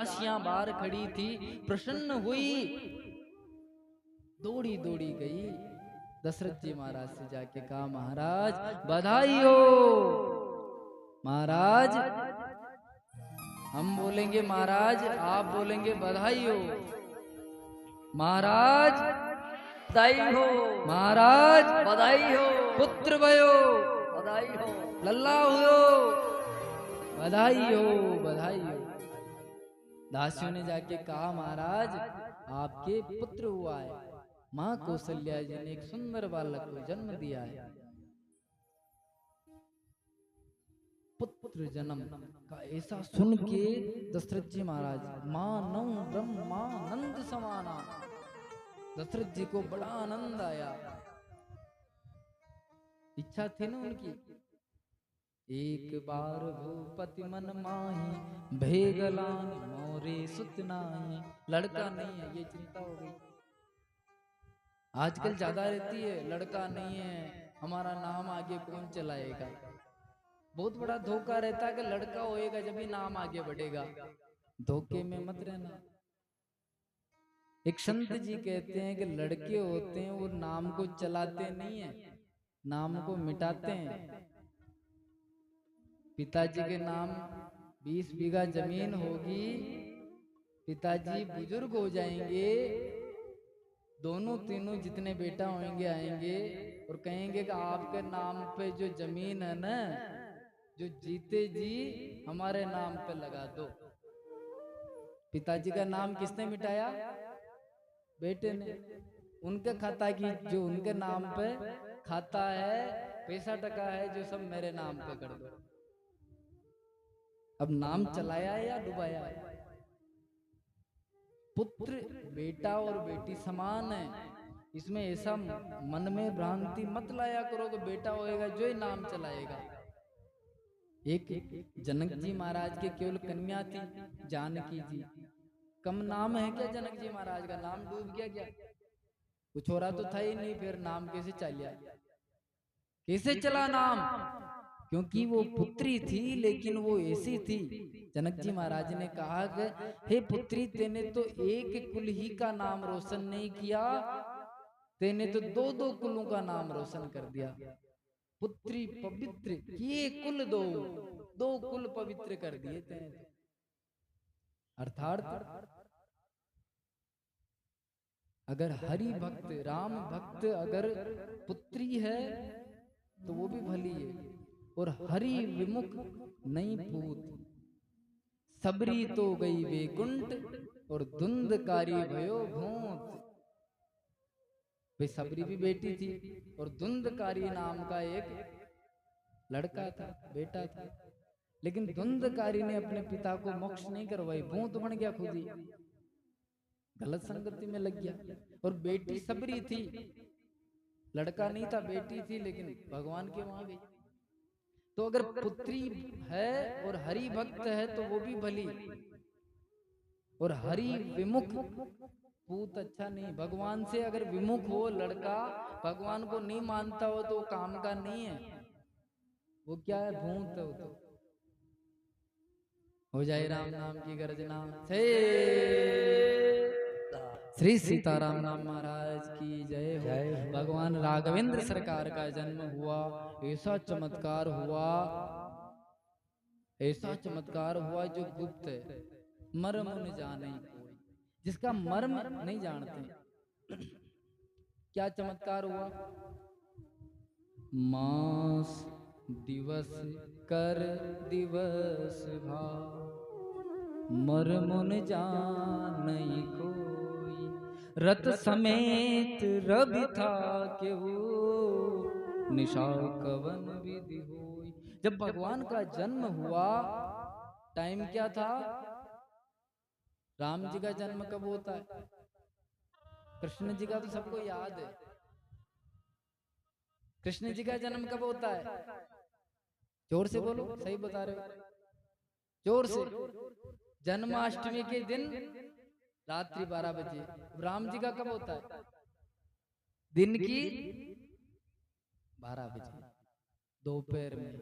दासियां बाहर खड़ी थी, प्रसन्न हुई, दौड़ी दौड़ी गई, दशरथ जी महाराज से जाके कहा, महाराज बधाई हो। महाराज, हम बोलेंगे महाराज, आप बोलेंगे बधाई हो। महाराज बधाई हो, महाराज बधाई हो, पुत्र भयो, बधाई हो, लल्ला हुयो, बधाई हो, बधाई हो। दासियों ने जाके कहा, महाराज आपके पुत्र हुआ है, माँ कौशल्या जी ने एक सुंदर बालक को जन्म दिया है। पुत्र जन्म का ऐसा सुन के दशरथ जी महाराज, मानव ब्रह्मानंद समाना, दशरथ जी को बड़ा आनंद आया। इच्छा थी ना उनकी, एक बार भूपति मन माही, भेगलान मोरे सुत नाही। लड़का नहीं है, ये चिंता हो गई। आजकल ज्यादा रहती है, लड़का नहीं है, हमारा नाम आगे कौन चलाएगा। बहुत बड़ा धोखा रहता है कि लड़का होएगा जब भी नाम आगे बढ़ेगा। धोखे में मत रहना। एक संत जी कहते हैं कि लड़के होते हैं वो नाम को चलाते नहीं है, नाम को मिटाते हैं। पिताजी के नाम 20 बीघा जमीन होगी, पिताजी बुजुर्ग हो जाएंगे, दोनों तीनों जितने बेटा होंगे आएंगे और कहेंगे कि आपके नाम पे जो जमीन है ना, जो जीते जी हमारे नाम पे लगा दो। पिताजी का नाम किसने मिटाया? बेटे ने। उनके खाता की जो उनके नाम पे खाता है, पैसा टका है, जो सब मेरे नाम पे कर दो। अब नाम चलाया है या डुबाया है? पुत्र बेटा और बेटी समान है, इसमें ऐसा मन में भ्रांति मत लाया करो कि बेटा होएगा जो ही नाम चलाएगा। एक जनक जी महाराज के केवल कन्या थी, जानकी जी। कम नाम है क्या जनक जी महाराज का? नाम डूब गया क्या? कुछ हो रहा तो था ही नहीं, फिर नाम कैसे चलिया? कैसे चला नाम? क्योंकि वो पुत्री थी, लेकिन वो ऐसी थी। जनक जी महाराज ने कहा कि हे पुत्री, तेने तो एक कुल ही का नाम रोशन नहीं किया, तेने तो दो दो कुलों का नाम रोशन कर दिया। पुत्री पवित्र किए कुल दो, दो कुल पवित्र कर दिए तेने। अर्थात अगर हरि भक्त राम भक्त अगर पुत्री है तो वो भी भली है, और हरि विमुख नहीं पूत। सबरी तो गई वैकुंठ और धुंधकारी भयो भूत। भाई सबरी भी बेटी थी और धुंधकारी नाम का एक लड़का था, बेटा था, लेकिन धुंधकारी ने अपने पिता को मोक्ष नहीं करवाई, भूत बन गया खुद ही, गलत संगति में लग गया। और बेटी सबरी थी, लड़का नहीं था, बेटी थी, लेकिन भगवान के वहां गई। तो अगर पुत्री है और हरि भक्त है तो वो भी भली, और हरि विमुख पूत अच्छा नहीं। भगवान से अगर विमुख हो लड़का, भगवान को नहीं मानता हो तो काम का नहीं है, वो क्या है? भूत है। वो तो हो जाए राम नाम की गर्जना से। श्री सीताराम नाम महाराज की जय हो। भगवान राघवेंद्र सरकार का जन्म हुआ, ऐसा चमत्कार हुआ, ऐसा चमत्कार हुआ जो गुप्त है, मर्म न जाने कोई, जिसका मर्म नहीं जानते। क्या चमत्कार हुआ? मास दिवस कर दिवस भा, मर्म न जाने कोई, रथ समेत रवि था के वो, निशा कवन विधि होई। जब भगवान का जन्म हुआ, टाइम क्या था? राम जी का जन्म कब होता है? कृष्ण जी का तो सबको याद है। कृष्ण जी का जन्म कब होता है? जोर से बोलो, सही बता रहे हो, जोर से। जन्माष्टमी के दिन रात्रि 12 बजे। राम जी का कब होता है? दिन की 12 बजे, दोपहर में।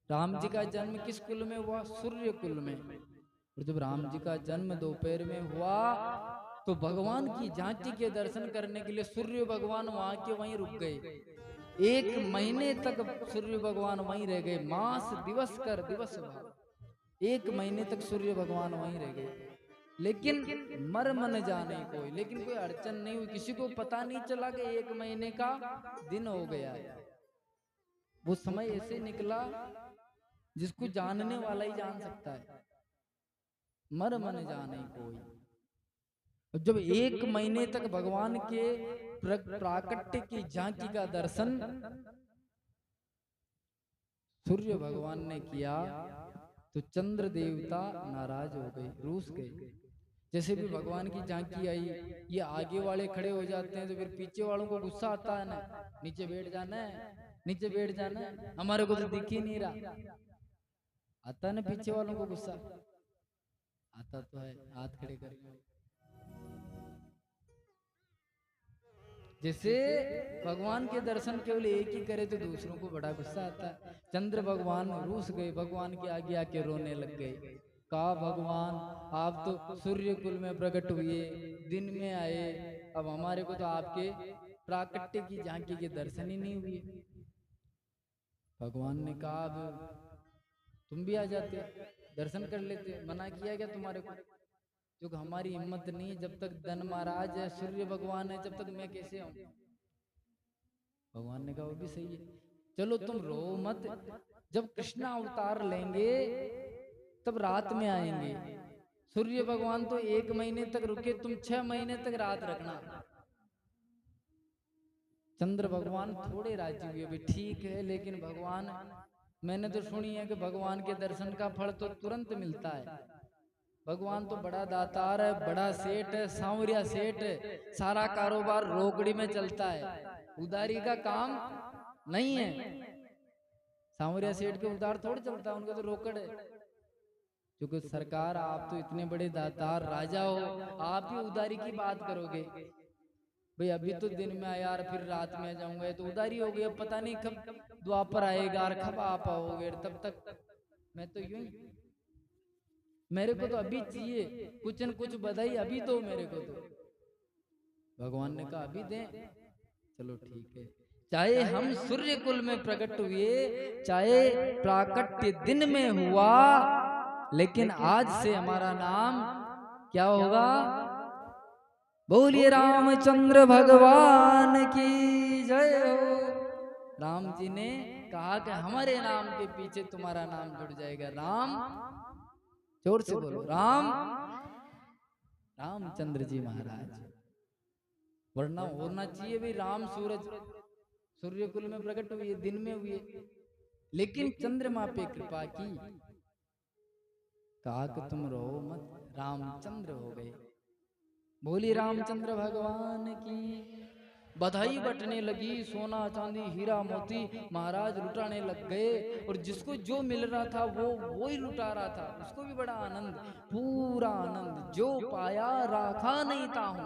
राम जी का जन्म किस कुल में हुआ? सूर्य कुल में। और जब राम जी का जन्म दोपहर में हुआ तो भगवान की झांकी के दर्शन करने के लिए सूर्य भगवान वहां के वहीं रुक गए। 1 महीने तक सूर्य भगवान वहीं रह गए। मास दिवस कर दिवस भाव, 1 महीने तक सूर्य भगवान वहीं रह गए। लेकिन मर मन जाने कोई, लेकिन कोई अड़चन नहीं हुई, किसी को पता नहीं चला कि 1 महीने का दिन हो गया है। वो समय ऐसे निकला जिसको जानने वाला ही जान सकता है। मर मन जाने कोई। जब 1 महीने तक भगवान के प्राकट्य की झांकी का दर्शन सूर्य भगवान ने किया तो चंद्र देवता नाराज हो गए, रूस गए। जैसे भी भगवान की झांकी आई, ये आगे वाले खड़े हो जाते हैं तो फिर पीछे वालों को गुस्सा आता है ना, नीचे बैठ जाना है, नीचे बैठ जाना है, हमारे को तो दिख ही नहीं रहा। आता है ना पीछे वालों को गुस्सा, आता तो है, हाथ खड़े कर। जैसे भगवान के दर्शन केवल एक ही करे तो दूसरों को बड़ा गुस्सा आता है। चंद्र भगवान रूस गए, भगवान के आगे आके रोने लग गए। कहा भगवान आप तो सूर्य कुल में प्रकट हुए, दिन में आए, अब हमारे को तो आपके प्राकट्य की झांकी के दर्शन ही नहीं हुए। भगवान ने कहा अब तुम भी आ जाते, दर्शन कर लेते, मना किया क्या तुम्हारे को? क्योंकि हमारी हिम्मत नहीं, जब तक धन महाराज है, सूर्य भगवान है, जब तक मैं कैसे आऊं? भगवान ने कहा वो भी सही है, चलो तुम रो मत, जब कृष्ण अवतार लेंगे तब रात में आएंगे। सूर्य भगवान तो 1 महीने तक रुके, तुम 6 महीने तक रात रखना। चंद्र भगवान थोड़े राजी हुए, भी ठीक है, लेकिन भगवान, मैंने तो सुनी है कि भगवान के दर्शन का फल तो तुरंत मिलता है। भगवान तो बड़ा दातार है, बड़ा सेठ है, सांवरिया सेठ है, सारा कारोबार रोकड़ी में चलता है, उधारी का काम नहीं है। सांवरिया सेठ के उधार थोड़ा चलता है, उनका तो रोकड़ है। क्योंकि सरकार आप तो इतने बड़े दातार राजा हो, आप ही उधारी की बात करोगे? भाई अभी तो दिन में आया यार, फिर रात में आ जाऊंगा, तो उधारी हो गई, अब पता नहीं कब द्वापर आएगा और कब आप आओगे, तब तक मैं तो यूं ही, मेरे को तो अभी चाहिए, कुछ न कुछ बधाई अभी दो मेरे को तो। भगवान ने कहा अभी दें, चलो ठीक है। चाहे हम सूर्य कुल में प्रकट हुए, चाहे प्राकट्य दिन में हुआ, लेकिन आज से हमारा नाम क्या होगा? बोलिए रामचंद्र भगवान की जय हो। राम जी ने कहा कि हमारे नाम के पीछे तुम्हारा नाम जुड़ जाएगा। राम, जोर से बोलो, राम, रामचंद्र जी महाराज। वरना होना चाहिए भी राम सूरज सूर्य कुल में प्रकट हुए, दिन में हुए, लेकिन चंद्रमा पे कृपा की, कहा कि तुम रो मत, रामचंद्र हो गए। बोली रामचंद्र भगवान की। बधाई बटने लगी, सोना चांदी हीरा मोती महाराज लुटाने लग गए, और जिसको जो मिल रहा था वो ही लुटा रहा था। उसको भी बड़ा आनंद, पूरा आनंद। जो पाया रखा नहीं ताहू,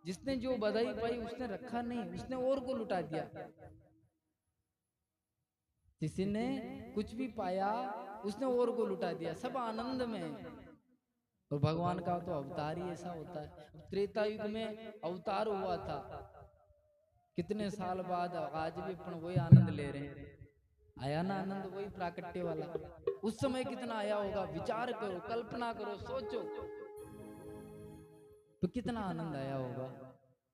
जिसने जो बधाई पाई उसने रखा नहीं, उसने और को लुटा दिया। किसी ने कुछ भी पाया उसने और को लुटा दिया, सब आनंद में। और भगवान का तो अवतार ही ऐसा होता है। त्रेता युग में अवतार हुआ था, कितने साल बाद आज भी अपन वही आनंद ले रहे हैं। आया ना आनंद, वही प्राकट्य वाला। उस समय कितना आया होगा, विचार करो, कल्पना करो, सोचो तो कितना आनंद आया होगा।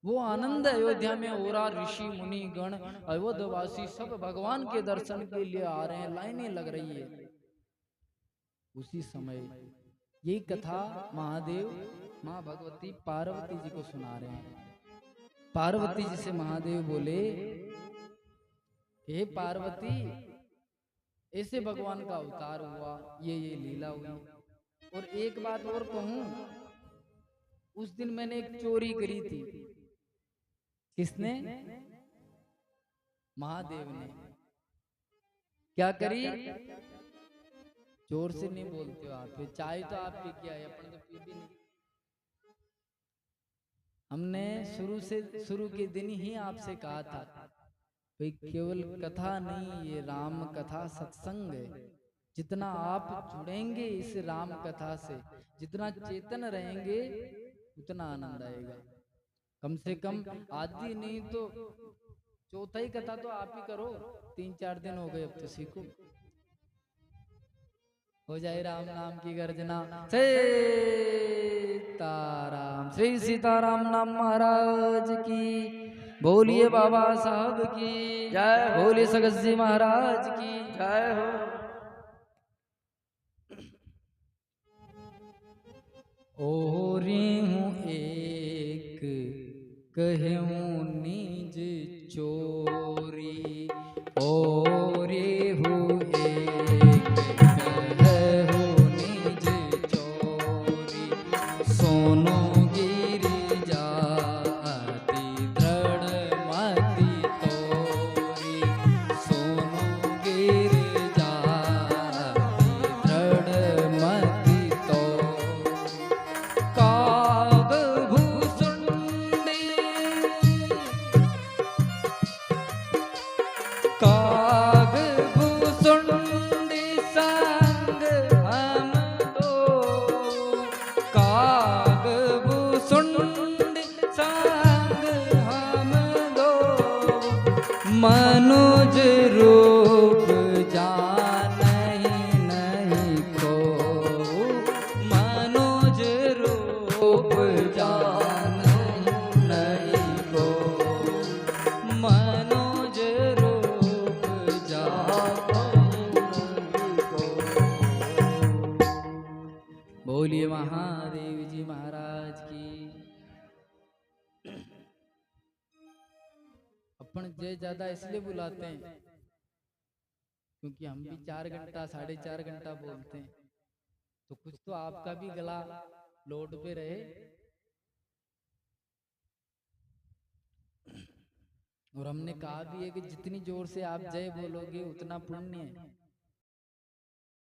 वो आनंद अयोध्या में हो रहा, ऋषि मुनि गण अयोध्यवासी सब भगवान के दर्शन के लिए आ रहे हैं, लाइनें लग रही है। उसी समय यही कथा महादेव माँ भगवती पार्वती जी को सुना रहे हैं। पार्वती जी से महादेव बोले, हे पार्वती, ऐसे भगवान का अवतार हुआ, ये लीला हुई। और एक बात और कहूं, उस दिन मैंने एक चोरी करी थी। किसने? महादेव ने। क्या करी? जोर से नहीं बोलते हो आप, चाय तो आप पी के आए, अपन तो पी भी नहीं। हमने शुरू के दिन ही आपसे कहा था भाई केवल कथा नहीं, ये राम कथा सत्संग है। जितना आप जुड़ेंगे इस राम कथा से, जितना चेतन रहेंगे उतना आनंद आएगा। कम से कम आधी नहीं तो चौथा ही कथा तो आप ही करो, 3-4 दिन हो गए, अब तो सीखो। हो जाए राम नाम की गर्जना। सीताराम, श्री सीताराम नाम महाराज की बोलिए, बाबा साहब की जय हो। बोलिए, सगत जी महाराज की जय हो। ओरे हूँ एक कहूँ निज चोरी, ओरे हूँ एक कहूँ निज चोरी, सोनो गिरि जाति दृढ़ मति तोरी, सोनो गिरि जाति दृढ़ मति तोरी, काग भूसुंडी, काग भूसुंडी संग हम दो, काग भूसुंडी संग हम दो, मनुज रूप जानहि नहीं को, मनुज रूप जानहि नहीं को, मनुज रूप जानहि नहीं को। बोलिए महादेव जी महाराज की। अपन जय ज्यादा इसलिए बुलाते हैं क्योंकि हम भी 4 घंटा 4.5 घंटा बोलते हैं, तो कुछ तो आपका भी गला लोड पे रहे। और हमने कहा भी है कि जितनी जोर से आप जय बोलोगे उतना पुण्य है।